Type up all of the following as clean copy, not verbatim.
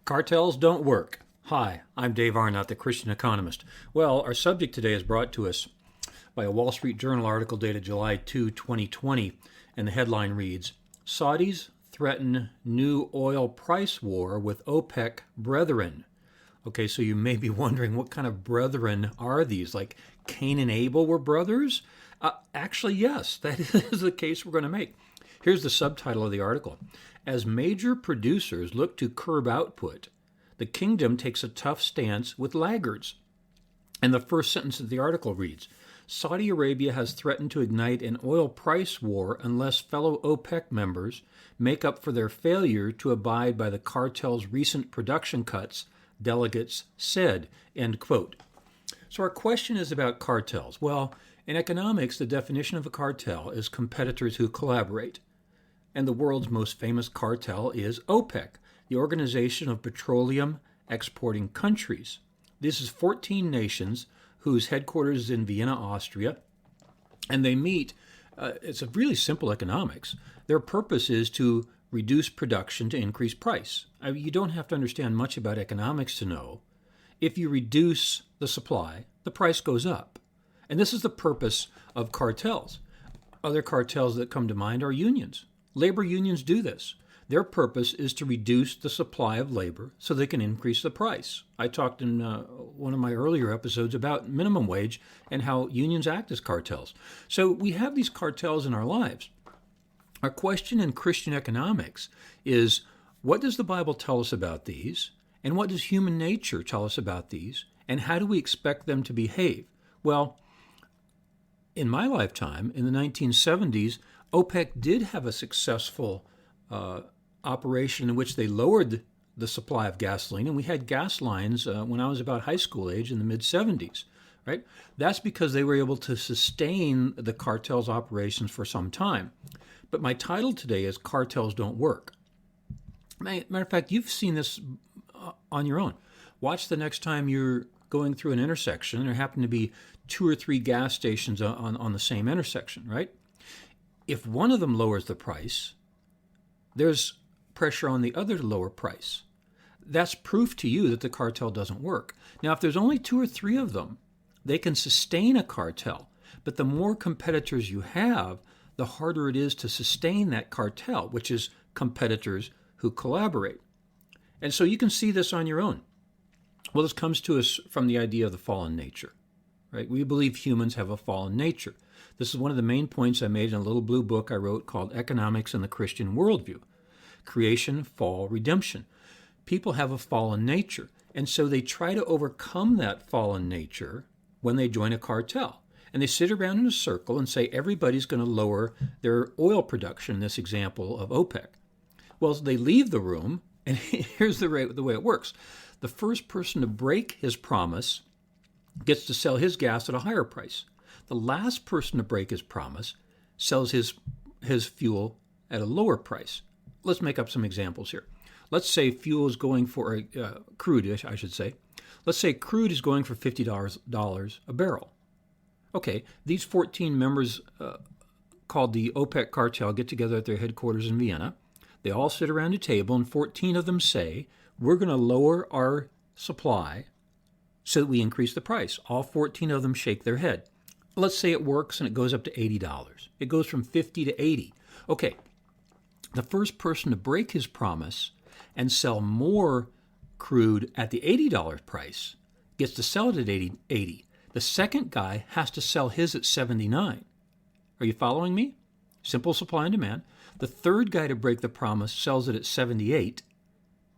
Cartels don't work. Hi, I'm Dave Arnott, the Christian Economist. Well, our subject today is brought to us by a Wall Street Journal article dated July 2, 2020, and the headline reads, Saudis threaten new oil price war with OPEC brethren. Okay, so you may be wondering what kind of brethren are these? Like Cain and Abel were brothers? Actually, yes, that is the case we're going to make. Here's the subtitle of the article. As major producers look to curb output, the kingdom takes a tough stance with laggards. And the first sentence of the article reads, Saudi Arabia has threatened to ignite an oil price war unless fellow OPEC members make up for their failure to abide by the cartel's recent production cuts, delegates said, end quote. So our question is about cartels. Well, in economics, the definition of a cartel is competitors who collaborate. And the world's most famous cartel is OPEC, the Organization of Petroleum Exporting Countries. This is 14 nations whose headquarters is in Vienna, Austria, and they meet. It's a really simple economics. Their purpose is to reduce production to increase price. You don't have to understand much about economics to know. If you reduce the supply, the price goes up. And this is the purpose of cartels. Other cartels that come to mind are unions. Labor unions do this. Their purpose is to reduce the supply of labor so they can increase the price. I talked in one of my earlier episodes about minimum wage and how unions act as cartels. So we have these cartels in our lives. Our question in Christian economics is, what does the Bible tell us about these? And what does human nature tell us about these? And how do we expect them to behave? Well, in my lifetime, in the 1970s, OPEC did have a successful operation in which they lowered the supply of gasoline, and we had gas lines when I was about high school age in the mid-70s, right? That's because they were able to sustain the cartel's operations for some time. But my title today is Cartels Don't Work. Matter of fact, you've seen this on your own. Watch the next time you're going through an intersection, and there happen to be 2 or 3 gas stations on the same intersection, right? If one of them lowers the price, there's pressure on the other to lower price. That's proof to you that the cartel doesn't work. Now, if there's only 2 or 3 of them, they can sustain a cartel. But the more competitors you have, the harder it is to sustain that cartel, which is competitors who collaborate. And so you can see this on your own. Well, this comes to us from the idea of the fallen nature, right? We believe humans have a fallen nature. This is one of the main points I made in a little blue book I wrote called Economics and the Christian Worldview. Creation, fall, redemption. People have a fallen nature, and so they try to overcome that fallen nature when they join a cartel. And they sit around in a circle and say everybody's going to lower their oil production, in this example of OPEC. Well, they leave the room, and here's the way it works. The first person to break his promise gets to sell his gas at a higher price. The last person to break his promise sells his fuel at a lower price. Let's make up some examples here. Let's say fuel is going for crude, I should say. Let's say crude is going for $50 a barrel. Okay, these 14 members called the OPEC cartel get together at their headquarters in Vienna. They all sit around a table, and 14 of them say, we're going to lower our supply so that we increase the price. All 14 of them shake their head. Let's say it works and it goes up to $80. It goes from 50 to 80. Okay, the first person to break his promise and sell more crude at the $80 price gets to sell it at 80. The second guy has to sell his at 79. Are you following me? Simple supply and demand. The third guy to break the promise sells it at 78.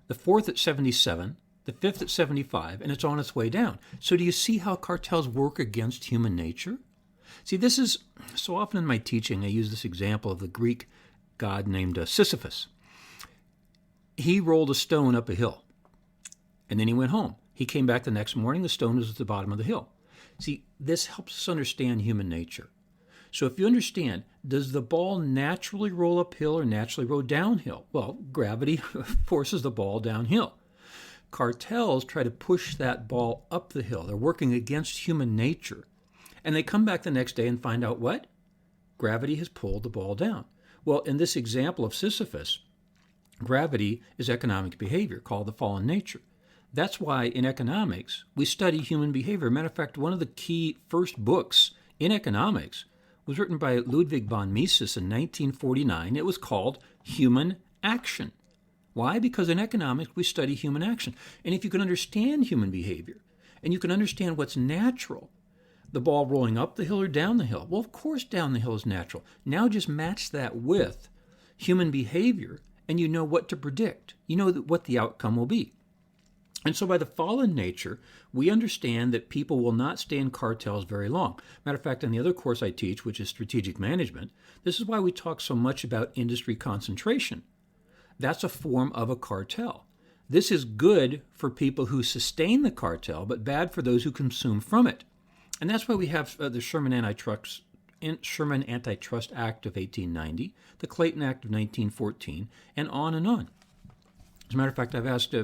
The fourth at 77. The fifth at 75, and it's on its way down. So do you see how cartels work against human nature? See, this is, so often in my teaching, I use this example of the Greek god named Sisyphus. He rolled a stone up a hill, and then he went home. He came back the next morning, the stone was at the bottom of the hill. See, this helps us understand human nature. So if you understand, does the ball naturally roll uphill or naturally roll downhill? Well, gravity forces the ball downhill. Cartels try to push that ball up the hill. They're working against human nature. And they come back the next day and find out what? Gravity has pulled the ball down. Well, in this example of Sisyphus, Gravity is economic behavior, called the fallen nature. That's why in economics, we study human behavior. Matter of fact, one of the key first books in economics was written by Ludwig von Mises in 1949. It was called Human Action. Why? Because in economics, we study human action. And if you can understand human behavior, and you can understand what's natural, the ball rolling up the hill or down the hill, well, of course down the hill is natural. Now just match that with human behavior, and you know what to predict. You know what the outcome will be. And so by the fallen nature, we understand that people will not stay in cartels very long. Matter of fact, in the other course I teach, which is strategic management, this is why we talk so much about industry concentration. That's a form of a cartel. This is good for people who sustain the cartel, but bad for those who consume from it. And that's why we have the Sherman Antitrust Act of 1890, the Clayton Act of 1914, and on and on. As a matter of fact, I've asked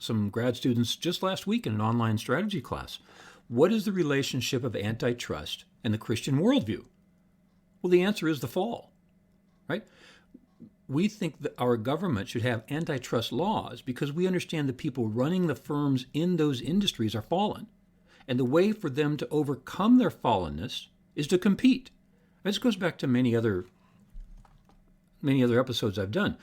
some grad students just last week in an online strategy class, what is the relationship of antitrust and the Christian worldview? Well, the answer is the fall, right? We think that our government should have antitrust laws because we understand the people running the firms in those industries are fallen. And the way for them to overcome their fallenness is to compete. This goes back to many other episodes I've done.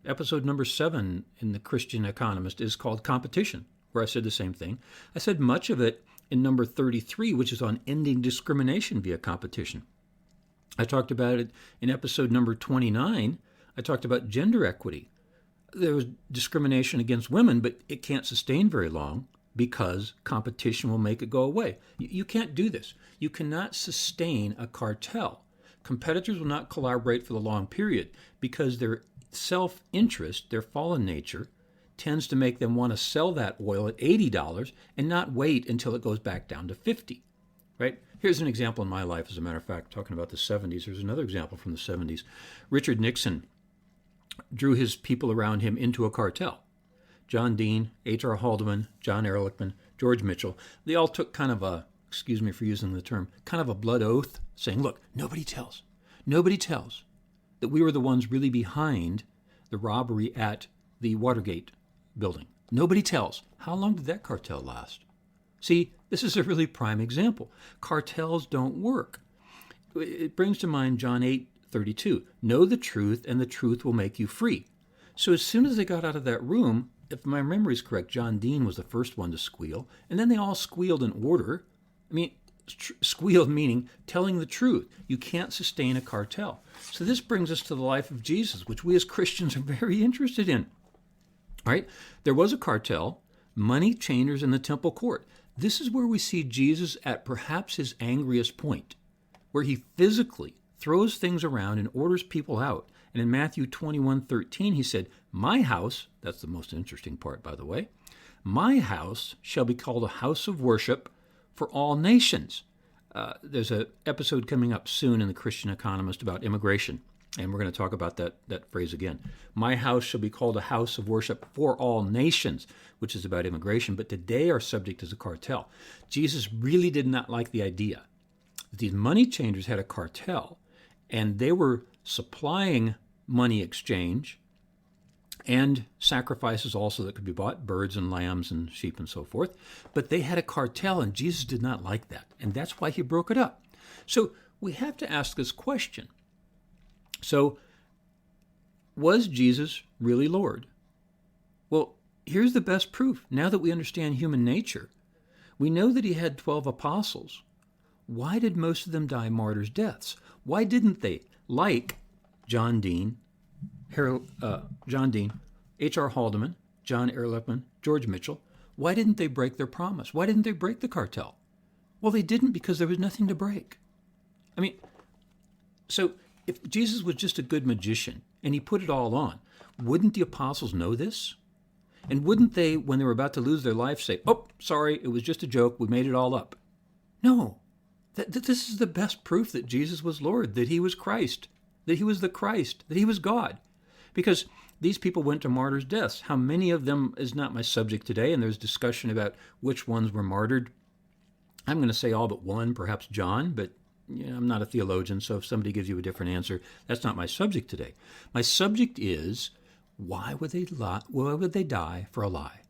Episode number 7 in the Christian Economist is called Competition, where I said the same thing. I said much of it in number 33, which is on ending discrimination via competition. I talked about it in episode number 29. I talked about gender equity. There was discrimination against women, but it can't sustain very long because competition will make it go away. You can't do this. You cannot sustain a cartel. Competitors will not collaborate for the long period because their self-interest, their fallen nature, tends to make them want to sell that oil at $80 and not wait until it goes back down to $50, right? Here's an example in my life, as a matter of fact, talking about the 70s. There's another example from the 70s. Richard Nixon drew his people around him into a cartel. John Dean, H.R. Haldeman, John Ehrlichman, George Mitchell, they all took kind of a, excuse me for using the term, kind of a blood oath, saying, look, nobody tells that we were the ones really behind the robbery at the Watergate building. Nobody tells. How long did that cartel last? See, this is a really prime example. Cartels don't work. It brings to mind John 8:32. Know the truth, and the truth will make you free. So as soon as they got out of that room, if my memory is correct, John Dean was the first one to squeal, and then they all squealed in order. I mean, squealed meaning telling the truth. You can't sustain a cartel. So this brings us to the life of Jesus, which we as Christians are very interested in. All right? There was a cartel, money changers in the temple court. This is where we see Jesus at perhaps his angriest point, where he physically throws things around and orders people out. And in Matthew 21:13, he said, my house, that's the most interesting part, by the way, my house shall be called a house of worship for all nations. There's an episode coming up soon in the Christian Economist about immigration, and we're going to talk about that phrase again. My house shall be called a house of worship for all nations, which is about immigration, but today our subject is a cartel. Jesus really did not like the idea that these money changers had a cartel, and they were supplying money exchange and sacrifices also that could be bought, birds and lambs and sheep and so forth. But they had a cartel, and Jesus did not like that. And that's why he broke it up. So we have to ask this question. So was Jesus really Lord? Well, here's the best proof. Now that we understand human nature, we know that he had 12 apostles. Why did most of them die martyrs' deaths? Why didn't they, like John Dean, H.R. Haldeman, John Ehrlichman, George Mitchell, why didn't they break their promise? Why didn't they break the cartel? Well, they didn't because there was nothing to break. I mean, so if Jesus was just a good magician and he put it all on, wouldn't the apostles know this? And wouldn't they, when they were about to lose their life, say, oh, sorry, it was just a joke, we made it all up? No. This is the best proof that Jesus was Lord, that he was Christ, that he was the Christ, that he was God. Because these people went to martyrs' deaths. How many of them is not my subject today, and there's discussion about which ones were martyred. I'm going to say all but one, perhaps John, but I'm not a theologian, so if somebody gives you a different answer, that's not my subject today. My subject is, why would they lie? Why would they die for a lie?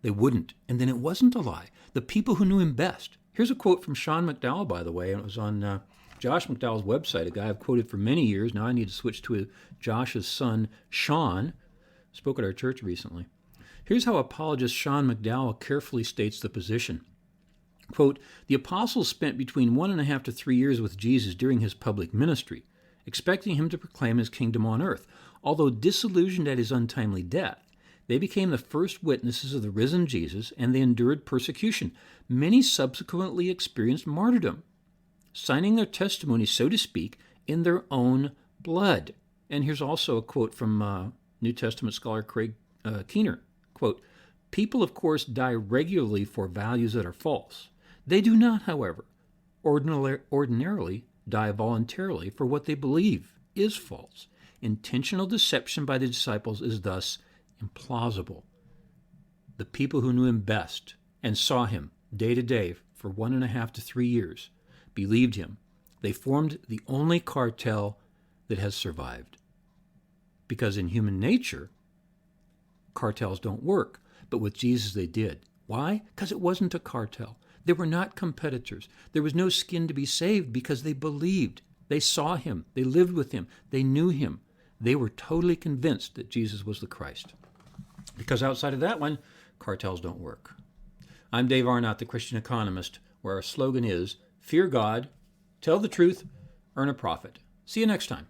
They wouldn't. And then it wasn't a lie. The people who knew him best. Here's a quote from Sean McDowell, by the way, and it was on Josh McDowell's website, a guy I've quoted for many years. Now I need to switch to Josh's son, Sean. Spoke at our church recently. Here's how apologist Sean McDowell carefully states the position. Quote, the apostles spent between 1.5 to 3 years with Jesus during his public ministry, expecting him to proclaim his kingdom on earth. Although disillusioned at his untimely death, they became the first witnesses of the risen Jesus, and they endured persecution. Many subsequently experienced martyrdom, signing their testimony, so to speak, in their own blood. And here's also a quote from New Testament scholar Craig Keener. Quote, people, of course, die regularly for values that are false. They do not, however, ordinarily die voluntarily for what they believe is false. Intentional deception by the disciples is thus implausible. The people who knew him best and saw him day to day for 1.5 to 3 years believed him. They formed the only cartel that has survived. Because in human nature, cartels don't work, but with Jesus they did. Why? Because it wasn't a cartel. They were not competitors. There was no skin to be saved because they believed. They saw him. They lived with him. They knew him. They were totally convinced that Jesus was the Christ. Because outside of that one, cartels don't work. I'm Dave Arnott, the Christian Economist, where our slogan is, fear God, tell the truth, earn a profit. See you next time.